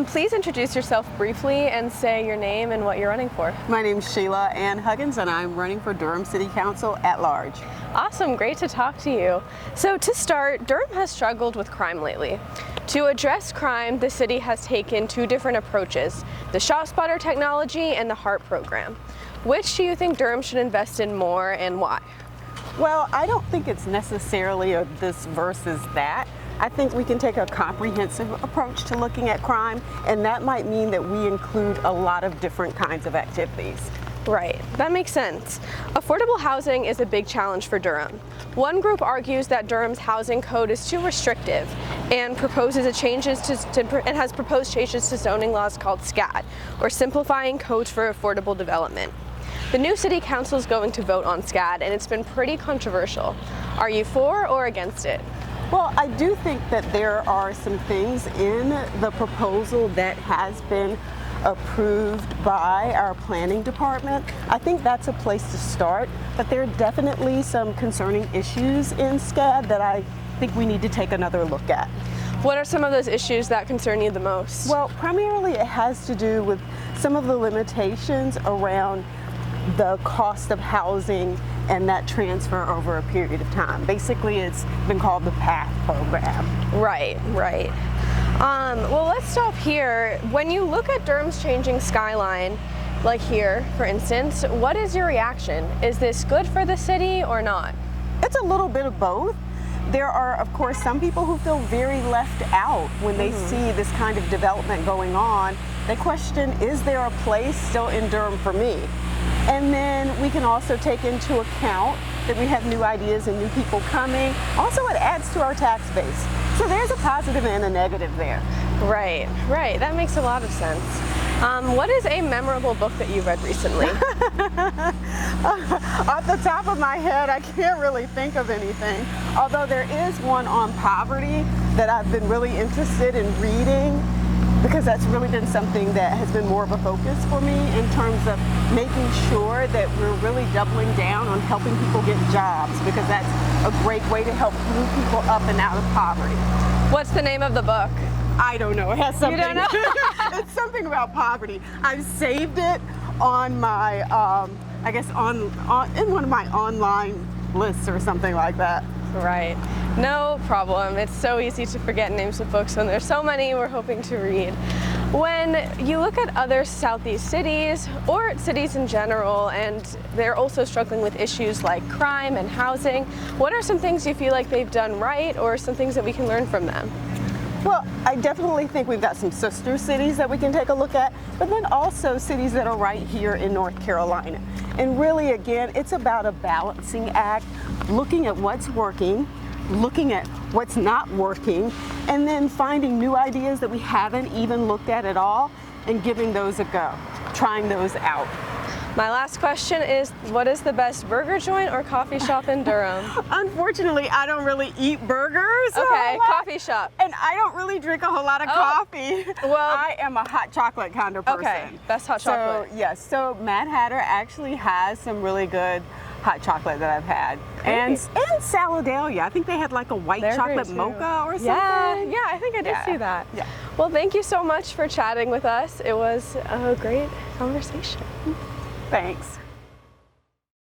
Please introduce yourself briefly and say your name and what you're running for. My name's Shelia Ann Huggins, and I'm running for Durham City Council at large. Awesome, great to talk to you. So to start, Durham has struggled with crime lately. To address crime, the city has taken two different approaches, the ShotSpotter technology and the HART program. Which do you think Durham should invest in more and why? Well, I don't think it's necessarily a this versus that. I think we can take a comprehensive approach to looking at crime, and that might mean that we include a lot of different kinds of activities. Right, that makes sense. Affordable housing is a big challenge for Durham. One group argues that Durham's housing code is too restrictive and has proposed changes to zoning laws called SCAD, or Simplifying Codes for Affordable Development. The new city council is going to vote on SCAD, and it's been pretty controversial. Are you for or against it? Well, I do think that there are some things in the proposal that has been approved by our planning department. I think that's a place to start, but there are definitely some concerning issues in SCAD that I think we need to take another look at. What are some of those issues that concern you the most? Well, primarily it has to do with some of the limitations around the cost of housing and that transfer over a period of time. Basically, it's been called the PATH program. Right. Well, let's stop here. When you look at Durham's changing skyline, like here, for instance, what is your reaction? Is this good for the city or not? It's a little bit of both. There are, of course, some people who feel very left out when they see this kind of development going on. They question, is there a place still in Durham for me? And then we can also take into account that we have new ideas and new people coming. Also, it adds to our tax base. So there's a positive and a negative there. Right. That makes a lot of sense. What is a memorable book that you read recently? Off the top of my head, I can't really think of anything. Although there is one on poverty that I've been really interested in reading, because that's really been something that has been more of a focus for me in terms of making sure that we're really doubling down on helping people get jobs, because that's a great way to help move people up and out of poverty. What's the name of the book? I don't know. It has something. You don't know? It's something about poverty. I've saved it on my, I guess in one of my online lists or something like that. Right. No problem. It's so easy to forget names of books when there's so many we're hoping to read. When you look at other Southeast cities, or cities in general, and they're also struggling with issues like crime and housing, what are some things you feel like they've done right, or some things that we can learn from them? Well, I definitely think we've got some sister cities that we can take a look at, but then also cities that are right here in North Carolina. And really, again, it's about a balancing act, looking at what's working, looking at what's not working, and then finding new ideas that we haven't even looked at all and giving those a go, trying those out. My last question is, what is the best burger joint or coffee shop in Durham? Unfortunately, I don't really eat burgers. Okay, coffee shop. And I don't really drink a whole lot of coffee. Well, I am a hot chocolate kind of person. Okay, best hot chocolate. So, yes, so Mad Hatter actually has some really good hot chocolate that I've had. And Saladelia. I think they had like a white chocolate mocha or something. Yeah, I think I did see that. Yeah. Well, thank you so much for chatting with us. It was a great conversation. Thanks.